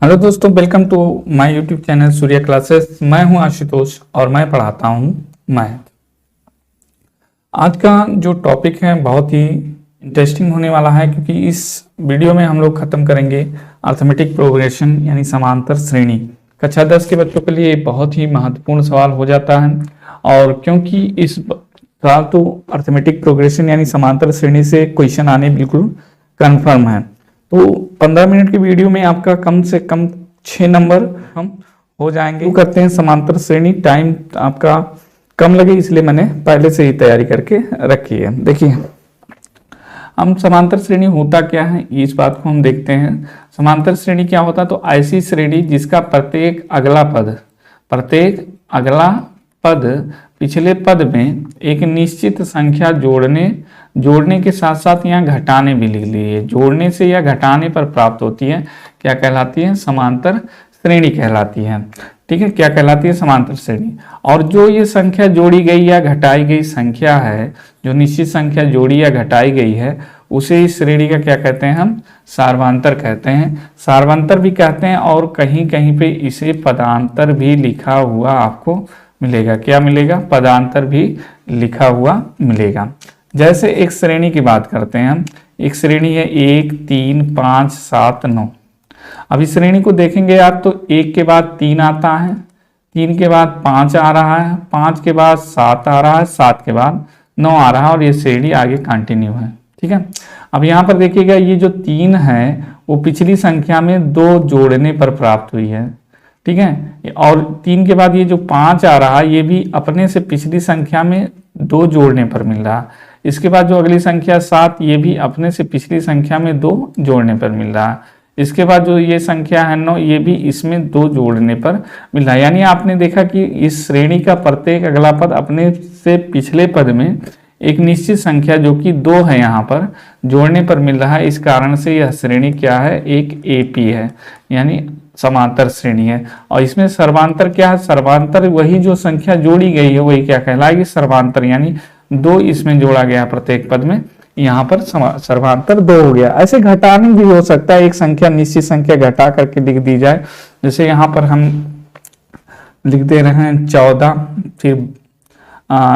Hello दोस्तों, welcome to my YouTube channel Surya classes. मैं हूं आशुतोष और मैं पढ़ाता हूं मैथ। आज का जो टॉपिक है बहुत ही इंटरेस्टिंग होने वाला है, क्योंकि इस वीडियो में हम लोग खत्म करेंगे अर्थमेटिक प्रोग्रेशन यानी समांतर श्रेणी। कक्षा 10 के बच्चों के लिए बहुत ही महत्वपूर्ण सवाल हो जाता है, और क्योंकि इस साल तो अर्थमेटिक प्रोग्रेशन यानी समांतर श्रेणी से क्वेश्चन आने बिल्कुल कन्फर्म है। तो 15 मिनट की वीडियो में आपका कम से कम 6 नंबर हम हो जाएंगे। तो करते हैं समांतर श्रेणी। टाइम आपका कम लगे इसलिए मैंने पहले से ही तैयारी करके रखी है। देखिए, हम समांतर श्रेणी होता क्या है इस बात को हम देखते हैं। समांतर श्रेणी क्या होता है, तो ऐसी श्रेणी जिसका प्रत्येक अगला पद पिछले पद में एक निश्चित संख्या जोड़ने के साथ साथ यहाँ घटाने भी लिख लीजिए, जोड़ने से या घटाने पर प्राप्त होती है। क्या कहलाती है? समांतर श्रेणी कहलाती है। ठीक है, क्या कहलाती है? समांतर श्रेणी। और जो ये संख्या जोड़ी गई या घटाई गई संख्या है, जो निश्चित संख्या जोड़ी या घटाई गई है, उसे इस श्रेणी का क्या कहते हैं? हम सार्वंतर कहते हैं, सार्वंतर भी कहते हैं। और कहीं कहीं पे इसे पदांतर भी लिखा हुआ आपको मिलेगा। क्या मिलेगा? पदांतर भी लिखा हुआ मिलेगा। जैसे एक श्रेणी की बात करते हैं हम। एक श्रेणी है 1, 3, 5, 7, 9। अब इस श्रेणी को देखेंगे आप तो 1 के बाद 3 आता है, 3 के बाद 5 आ रहा है, 5 के बाद 7 आ रहा है, 7 के बाद 9 आ रहा है, और ये श्रेणी आगे कंटिन्यू है। ठीक है, अब यहाँ पर देखिएगा ये जो 3 है वो पिछली संख्या में 2 जोड़ने पर प्राप्त हुई है। ठीक है, और 3 के बाद ये जो 5 आ रहा है ये भी अपने से पिछली संख्या में 2 जोड़ने पर मिल रहा है। इसके बाद जो अगली संख्या 7 ये भी अपने से पिछली संख्या में 2 जोड़ने पर मिल रहा है। इसके बाद जो ये संख्या है 9 ये भी इसमें 2 जोड़ने पर मिल रहा है। यानी आपने देखा कि इस श्रेणी का प्रत्येक अगला पद अपने से पिछले पद में एक निश्चित संख्या जो कि 2 है यहाँ पर जोड़ने पर मिल रहा है। इस कारण से यह श्रेणी क्या है? एक एपी है, यानी समांतर श्रेणी है। और इसमें सर्वांतर क्या है? सर्वांतर वही जो संख्या जोड़ी गई है वही क्या कहलाएगी? सर्वांतर, यानी 2 इसमें जोड़ा गया प्रत्येक पद में, यहाँ पर सर्वांतर 2 हो गया। ऐसे घटाने भी हो सकता है, एक संख्या निश्चित संख्या घटा करके लिख दी जाए। जैसे यहाँ पर हम लिख दे रहे हैं 14, फिर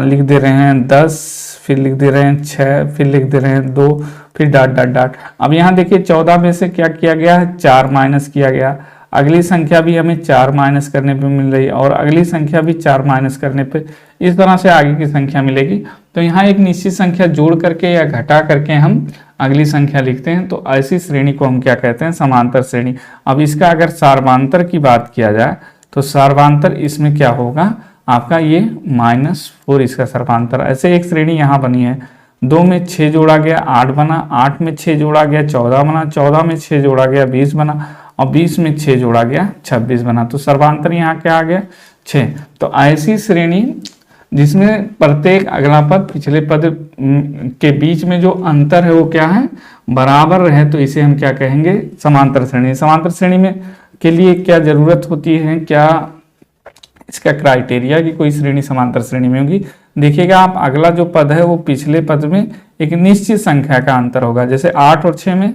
लिख दे रहे हैं 10, फिर लिख दे रहे हैं 6, फिर लिख दे रहे हैं 2, फिर डॉट डॉट डॉट। अब यहाँ देखिए 14 में से क्या किया गया है? 4 माइनस किया गया। अगली संख्या भी हमें 4 माइनस करने पे मिल रही है, और अगली संख्या भी 4 माइनस करने पे, इस तरह से आगे की संख्या मिलेगी। तो यहाँ एक निश्चित संख्या जोड़ करके या घटा करके हम अगली संख्या लिखते हैं। तो ऐसी श्रेणी को हम क्या कहते हैं? समांतर श्रेणी। अब इसका अगर सार्वांतर की बात किया जाए तो सार्वांतर इसमें क्या होगा आपका? ये -4 इसका सर्वांतर। ऐसे एक श्रेणी यहाँ बनी है, 2 में 6 जोड़ा गया 8 बना, 8 में 6 जोड़ा गया 14 बना, 14 में 6 जोड़ा गया 20 बना, और 20 में 6 जोड़ा गया 26 बना। तो सर्वांतर यहाँ क्या आ गया? 6। तो ऐसी श्रेणी जिसमें प्रत्येक अगला पद पिछले पद के बीच में जो अंतर है वो क्या है? बराबर रहे, तो इसे हम क्या कहेंगे? समांतर श्रेणी। समांतर श्रेणी में के लिए क्या जरूरत होती है? क्या इसका क्राइटेरिया कि कोई श्रेणी समांतर श्रेणी में होगी? देखिएगा आप, अगला जो पद है वो पिछले पद में एक निश्चित संख्या का अंतर होगा। जैसे 8 और 6 में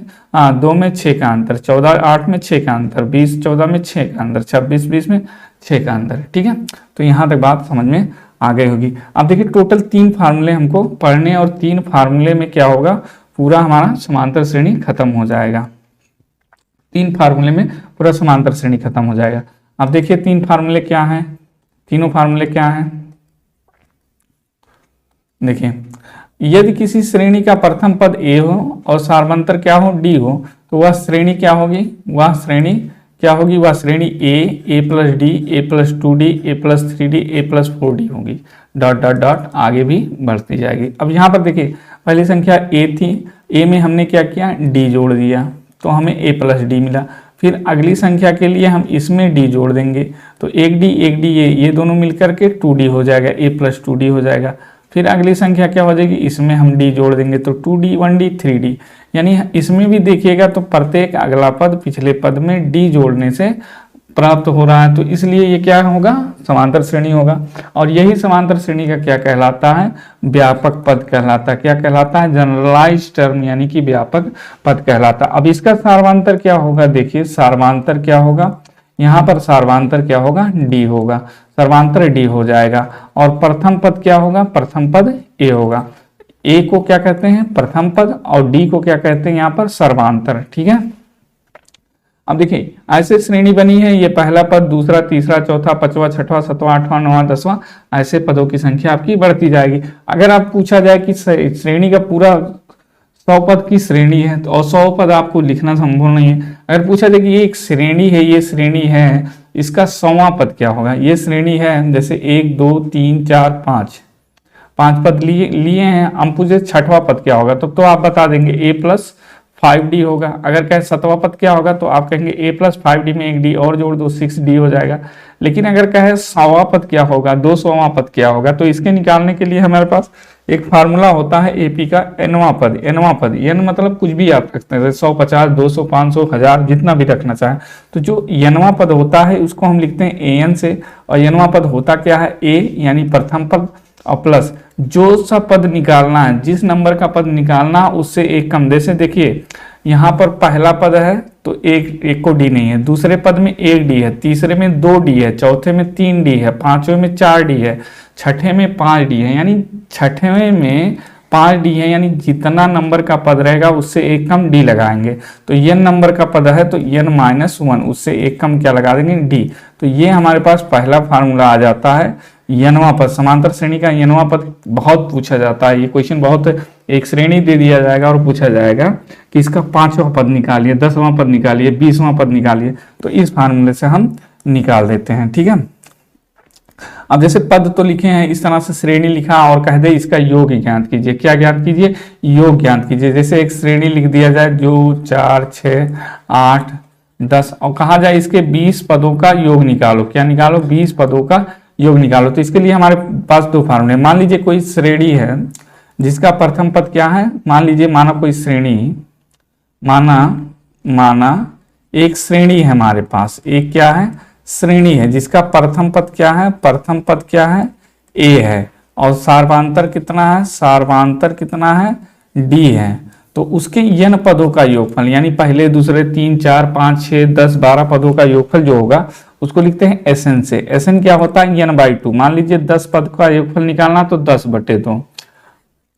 2 में 6 का अंतर, 14 8 में 6 का अंतर, 20 14 में 6 का अंतर, 26 20 में 6 का अंतर। ठीक है, तो यहाँ तक बात समझ में आ गई होगी। अब देखिए टोटल 3 फार्मूले हमको पढ़ने, और 3 फार्मूले में क्या होगा? पूरा हमारा समांतर श्रेणी खत्म हो जाएगा। 3 फार्मूले में पूरा समांतर श्रेणी खत्म हो जाएगा। अब देखिए 3 फार्मूले क्या हैं? तीनों फार्मूले क्या हैं? देखिए, यदि किसी श्रेणी का प्रथम पद a हो और सार्वंतर क्या हो? d हो, तो वह श्रेणी क्या होगी? वह श्रेणी क्या होगी? वह श्रेणी a plus D, a plus 2d, a plus 3d, a plus 4d होगी। डॉट डॉट डॉट आगे भी बढ़ती जाएगी। अब यहाँ पर देखिए पहली संख्या a थी, a में हमने क्या किया? d जोड़ दिया, तो हमें a प्लस डी मिला। फिर अगली संख्या के लिए हम इसमें d जोड़ देंगे, तो 1d ये दोनों मिलकर के 2d हो जाएगा, a प्लस 2d हो जाएगा। फिर अगली संख्या क्या हो जाएगी? इसमें हम d जोड़ देंगे, तो 2d 1d 3d। यानी इसमें भी देखिएगा तो प्रत्येक अगला पद पिछले पद में d जोड़ने से प्राप्त हो रहा है, तो इसलिए ये क्या होगा, समांतर श्रेणी होगा। और यही समांतर श्रेणी का क्या कहलाता है, व्यापक पद कहलाता है। क्या कहलाता है, जनरलाइज टर्म, यानी कि व्यापक पद कहलाता है। अब इसका सार्वधातर क्या होगा, देखिए सार्वधातर क्या होगा, यहाँ पर सार्वधातर क्या होगा, डी होगा, सर्वांतर डी हो जाएगा। और प्रथम पद क्या होगा, प्रथम पद ए होगा। ए को क्या कहते हैं, प्रथम पद, और डी को क्या कहते हैं यहाँ पर, सर्वांतर। ठीक है, अब देखिए ऐसे श्रेणी बनी है, ये पहला पद, दूसरा, तीसरा, चौथा, पांचवा, छठवां, सातवां, आठवां, नौवां, दसवां, ऐसे पदों की संख्या आपकी बढ़ती जाएगी। अगर आप पूछा जाए कि श्रेणी का पूरा 100 पद की श्रेणी है, तो और 100 पद आपको लिखना संभव नहीं है। अगर पूछा जाए कि ये एक श्रेणी है, ये श्रेणी है, इसका 100वां पद क्या होगा, ये श्रेणी है, जैसे 1 2 3 4 5 पद लिए हैं, हम पूछे छठवां पद क्या होगा, तो आप बता देंगे a+5d होगा। अगर कहें 7वां पद क्या होगा, तो आप कहेंगे a+5d में एक d और जोड़ दो, 6d हो जाएगा। लेकिन अगर कहें 100वां पद क्या होगा, 200वां पद क्या होगा, तो इसके निकालने के लिए हमारे पास एक फार्मूला होता है एपी का, nवां पद। n मतलब कुछ भी आप रखते हैं, 100, 50, 200, 500, 1000, जितना भी रखना चाहें। तो जो nवां पद होता है उसको हम लिखते हैं an से, और nवां पद होता क्या है, a यानी प्रथम पद, और प्लस जो सा पद निकालना है, जिस नंबर का पद निकालना उससे एक कम। जैसे देखिए यहाँ पर पहला पद है तो एक को डी नहीं है, दूसरे पद में 1 डी है, तीसरे में 2 डी है, चौथे में 3 डी है, पांचवें में 4 डी है, छठे में 5 डी है, यानी छठे में 5 डी है, यानी जितना नंबर का पद रहेगा उससे एक कम डी लगाएंगे। तो n नंबर का पद है तो n-1, उससे एक कम क्या लगा देंगे, डी। तो ये हमारे पास पहला फार्मूला आ जाता है nवां पद। समांतर श्रेणी का nवां पद बहुत पूछा जाता है, ये क्वेश्चन बहुत, एक श्रेणी दे दिया जाएगा और पूछा जाएगा कि इसका 5वां पद निकालिए, 10वां पद निकालिए, 20वां पद निकालिए, तो इस फार्मूले से हम निकाल देते हैं। ठीक है, अब जैसे पद तो लिखे हैं, इस तरह से श्रेणी लिखा और कह दे इसका योग ज्ञात कीजिए। क्या ज्ञात कीजिए, योग ज्ञात कीजिए। जैसे एक श्रेणी लिख दिया जाए, जो 4 6 8 10, और कहा जाए इसके 20 पदों का योग निकालो। क्या निकालो, 20 पदों का योग निकालो। तो इसके लिए हमारे पास दो फार्मूले। मान लीजिए कोई श्रेणी है जिसका प्रथम पद क्या है, मान लीजिए, माना कोई श्रेणी, माना एक श्रेणी है हमारे पास, एक क्या है, श्रेणी है जिसका प्रथम पद क्या है, प्रथम पद क्या है, ए है, और सार्वधातर कितना है, सार्वधातर कितना है, डी है। तो उसके n पदों का योगफल, यानी पहले, दूसरे, 3 4 5 6 10 12 पदों का योगफल जो होगा उसको लिखते हैं Sn से। Sn क्या होता है, n/2। मान लीजिए 10 पद का योगफल निकालना, तो 10/2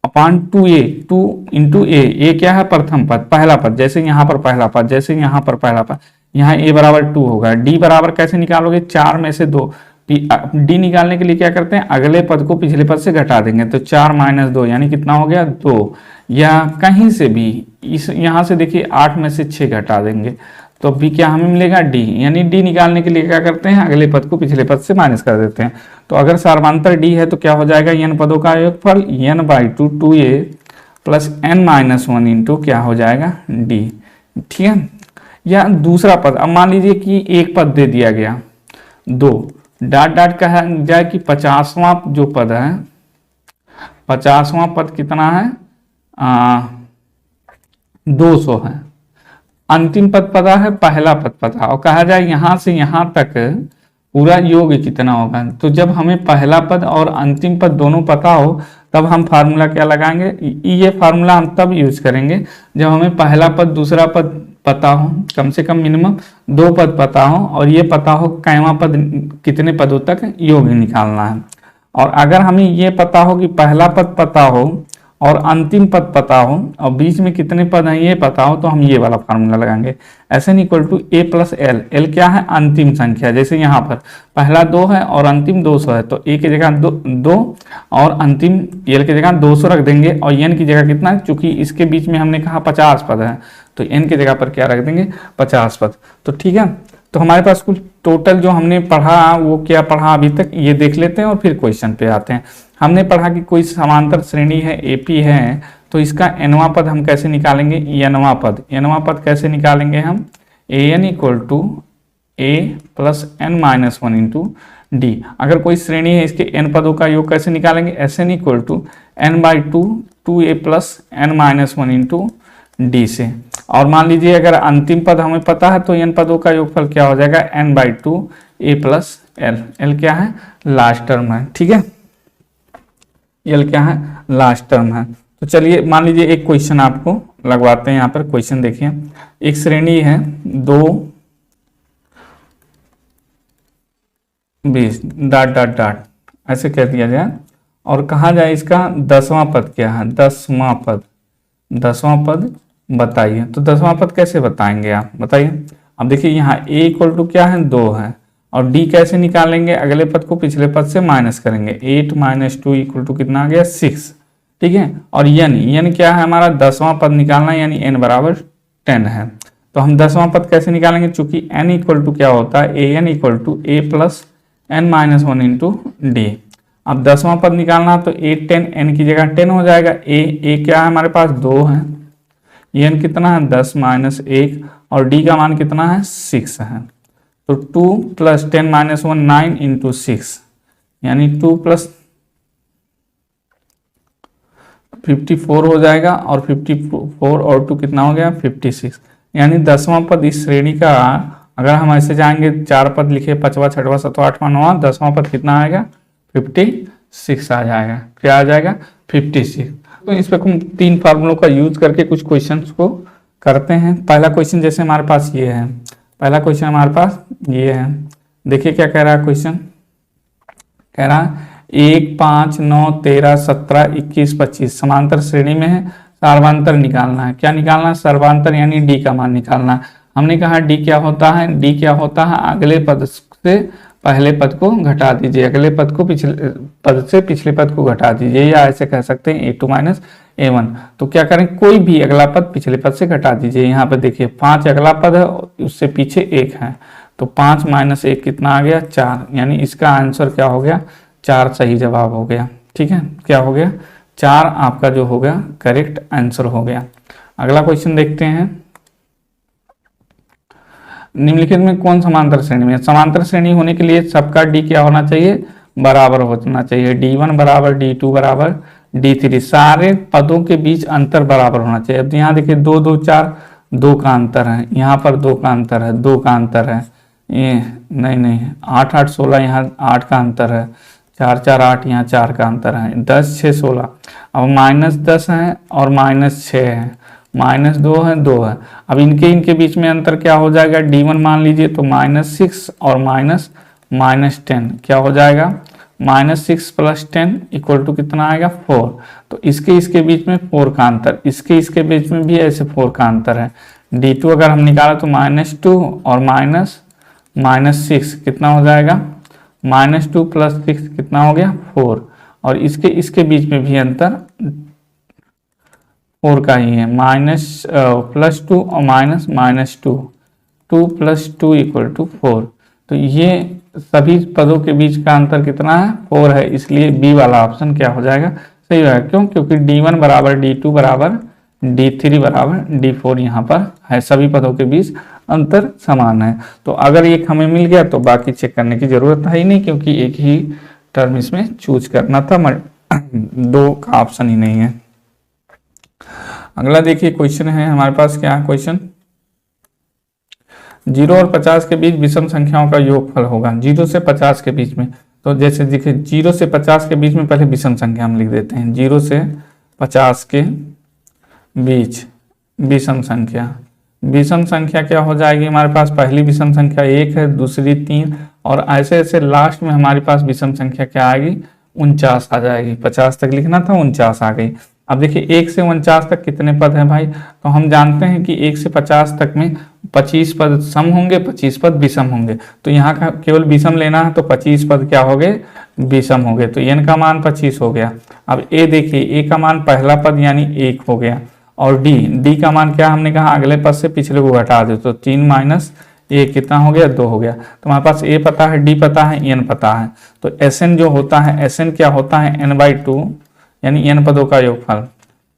अपॉन 2a, 2 इंटू ए क्या है, प्रथम पद, पहला पद। जैसे यहाँ पर पहला पद, जैसे यहाँ पर पहला पद, यहाँ a बराबर 2 होगा। d बराबर कैसे निकालोगे, 4 में से 2। d निकालने के लिए क्या करते हैं, अगले पद को पिछले पद से घटा देंगे, तो 4 - 2 यानी कितना हो गया, 2। या कहीं से भी इस यहाँ से देखिए 8 में से 6 घटा देंगे, तो भी क्या हमें मिलेगा, d। यानी d निकालने के लिए क्या करते हैं, अगले पद को पिछले पद से माइनस कर देते हैं। तो अगर सार्वधातर d है तो क्या हो जाएगा, n पदों का योगफल n/2 2a plus n-1 into क्या हो जाएगा, d। ठीक है, या दूसरा पद, अब मान लीजिए कि एक पद दे दिया गया, 2 डॉट डॉट कहा जाए कि 50वां जो पद है, 50वां पद कितना है, 200 है। अंतिम पद पता है, पहला पद पता, और कहा जाए यहां से यहां तक पूरा योग कितना होगा। तो जब हमें पहला पद और अंतिम पद दोनों पता हो तब हम फार्मूला क्या लगाएंगे, ये फार्मूला हम तब यूज करेंगे जब हमें पहला पद दूसरा पद पता हो, कम से कम मिनिमम 2 पद पता हो, और ये पता हो कैवा पद कितने पदों तक योग निकालना है। और अगर हमें ये पता हो कि पहला पद पता हो और अंतिम पद पता हो और बीच में कितने पद हैं ये पता हो, तो हम ये वाला फार्मूला लगाएंगे, Sn = a + l। l क्या है, अंतिम संख्या। जैसे यहाँ पर पहला 2 है और अंतिम 200 है, तो a की जगह 2 और अंतिम l की जगह 200 रख देंगे, और n की जगह कितना, चूंकि इसके बीच में हमने कहा 50 पद है, तो n की जगह पर क्या रख देंगे, 50 पद। तो ठीक है, तो हमारे पास कुल टोटल जो हमने पढ़ा वो क्या पढ़ा अभी तक, ये देख लेते हैं और फिर क्वेश्चन पे आते हैं। हमने पढ़ा कि कोई समांतर श्रेणी है, AP है, तो इसका nवां पद हम कैसे निकालेंगे, nवां पद। nवां पद कैसे निकालेंगे हम, An = a + n-1 into d। अगर कोई श्रेणी है इसके n पदों का योग कैसे निकालेंगे, Sn = n/2 2a + n-1 into D से। और मान लीजिए अगर अंतिम पद हमें पता है तो n पदों का योगफल क्या हो जाएगा, n/2 a plus L. L क्या है, लास्ट टर्म है, ठीक है, एल क्या है, लास्ट टर्म है। तो चलिए मान लीजिए एक क्वेश्चन आपको लगवाते हैं यहाँ पर। क्वेश्चन देखिए, एक श्रेणी है 2 20 डॉट डॉट डॉट ऐसे कह दिया जाए और कहा जाए इसका 10वां पद क्या है, 10वां पद, 10वां पद बताइए। तो 10वां पद कैसे बताएंगे आप बताइए। अब देखिए यहाँ a इक्वल टू क्या है, 2 है, और d कैसे निकालेंगे, अगले पद को पिछले पद से माइनस करेंगे। 8 - 2 इक्वल टू कितना आ गया, 6, ठीक है। और n क्या है हमारा, 10वां पद निकालना, यानी n बराबर 10 है। तो हम 10वां पद कैसे निकालेंगे, चूंकि n इक्वल टू क्या होता है, an equal to a plus n minus 1 into D. अब 10वां पद निकालना तो 8 10, n की जगह 10 हो जाएगा। a क्या है हमारे पास, 2 है, n कितना है, 10 - 1, और d का मान कितना है, 6 है। तो 2 + 10 - 1 9 इंटू 6, यानी 2 + 54 हो जाएगा, और 54 और 2 कितना हो गया, 56। यानी 10वां पद इस श्रेणी का, अगर हम ऐसे जाएंगे 4 पद लिखे, 5वां 6वां 7वां 8वां 9वां, 10वां पद कितना आएगा, 56 आ जाएगा। क्या आ जाएगा, 56। तो इस पर हम 3 फार्मूलों का यूज करके कुछ क्वेश्चंस को करते हैं। पहला क्वेश्चन जैसे हमारे पास ये है, पहला क्वेश्चन हमारे पास ये है, देखिए क्या कह रहा है क्वेश्चन, कह रहा है 1 5 9 13 17 21 25 समांतर श्रेणी में है, सर्वांतर निकालना है। क्या निकालना है, सर्वांतर, यानी डी का मान निकालना है। हमने कहा डी क्या होता है, डी क्या होता है, अगले पद से पहले पद को घटा दीजिए, अगले पद को पिछले पद से पिछले पद को घटा दीजिए, या ऐसे कह सकते हैं a2 - a1। तो क्या करें, कोई भी अगला पद पिछले पद से घटा दीजिए। यहाँ पे देखिए 5 अगला पद है, उससे पीछे 1 है, तो 5 - 1 कितना आ गया, 4, यानी इसका आंसर क्या हो गया, 4 सही जवाब हो गया। ठीक है, क्या हो गया, 4 आपका जो हो गया करेक्ट आंसर हो गया। अगला क्वेश्चन देखते हैं, निम्नलिखित में कौन समांतर श्रेणी में, समांतर श्रेणी होने के लिए सबका डी क्या होना चाहिए, बराबर होना चाहिए। d1 बराबर d2 बराबर d3, सारे पदों के बीच अंतर बराबर होना चाहिए। अब यहाँ देखिए 2 2 4, 2 का अंतर है, यहाँ पर 2 का अंतर है, 2 का अंतर है, ये नहीं 8 8 16, यहाँ 8 का अंतर है, 4 4 8, यहाँ 4 का अंतर है, 10 6 16। अब -10 है और -6 है, -2 है, 2 है। अब इनके बीच में अंतर क्या हो जाएगा, d1 मान लीजिए तो -6 और -10 क्या हो जाएगा, -6 + 10 इक्वल टू कितना आएगा, 4। तो इसके बीच में 4 का अंतर, इसके बीच में भी ऐसे 4 का अंतर है। d2 अगर हम निकाला तो -2 और -6 कितना हो जाएगा, -2 + 6 कितना हो गया, 4। और इसके बीच में भी अंतर 4 का ही है, +2 और -2, 2 + 2 = 4। तो ये सभी पदों के बीच का अंतर कितना है, 4 है, इसलिए बी वाला ऑप्शन क्या हो जाएगा, सही होगा। क्यों, क्योंकि d1 बराबर d2 बराबर d3 बराबर d4 यहाँ पर है, सभी पदों के बीच अंतर समान है। तो अगर एक हमें मिल गया तो बाकी चेक करने की जरूरत है ही नहीं, क्योंकि एक ही टर्म इसमें चूज करना था, 2 का ऑप्शन ही नहीं है। अगला देखिए क्वेश्चन है हमारे पास, क्या है क्वेश्चन, 0 और 50 के बीच विषम संख्याओं का योगफल होगा। 0 से 50 के बीच में, तो जैसे देखिए 0 से 50 के बीच में पहले विषम संख्या हम लिख देते हैं। 0 से 50 के बीच विषम संख्या क्या हो जाएगी हमारे पास, पहली विषम संख्या 1 है, दूसरी 3, और ऐसे ऐसे लास्ट में हमारे पास विषम संख्या क्या आएगी, 49 आ जाएगी। 50 तक लिखना था, 49 आ गई। अब देखिए 1 से 49 तक कितने पद हैं भाई, तो हम जानते हैं कि 1 से 50 तक में 25 पद सम होंगे, 25 पद विषम होंगे। तो यहाँ का केवल विषम लेना है, तो 25 पद क्या हो गए, विषम हो गए। तो n का मान 25 हो गया। अब a देखिए, a का मान पहला पद यानी 1 हो गया, और d का मान क्या हमने कहा, अगले पद से पिछले को घटा दे, तो 3 - 1 कितना हो गया, 2 हो गया। तो हमारे पास a पता है, d पता है, n पता है। तो Sn जो होता है, Sn क्या होता है, n/2, यानी n पदों का योगफल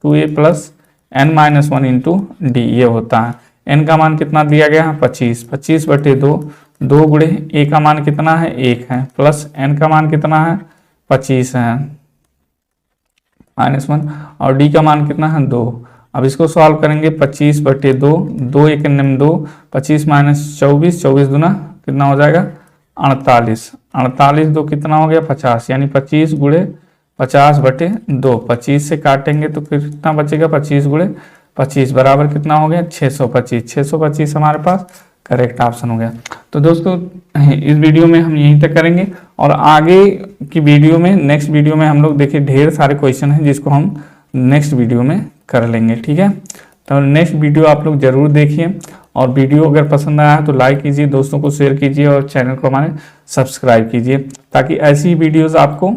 2a + n - 1 इंटू डी, ये होता है। n का मान कितना दिया गया है, 25, 25/2, 2 गुणे a का मान कितना है, 1 है, प्लस n का मान कितना है, 25 है, -1, और d का मान कितना है, 2। अब इसको सॉल्व करेंगे 25/2, 2 एक 2, 25 माइनस 24, 24 दूना कितना हो जाएगा 48, 48 दो कितना हो गया 50, यानी 25 गुणे 50/2, 25 से काटेंगे तो फिर कितना बचेगा 25 गुणे 25 बराबर कितना हो गया 625, 625 हमारे पास करेक्ट ऑप्शन हो गया। तो दोस्तों इस वीडियो में हम यहीं तक करेंगे और आगे की वीडियो में, नेक्स्ट वीडियो में हम लोग देखिए ढेर सारे क्वेश्चन हैं जिसको हम नेक्स्ट वीडियो में कर लेंगे, ठीक है। तो नेक्स्ट वीडियो आप लोग जरूर देखिए और वीडियो अगर पसंद आया तो लाइक कीजिए, दोस्तों को शेयर कीजिए और चैनल को हमारे सब्सक्राइब कीजिए ताकि ऐसी वीडियोस आपको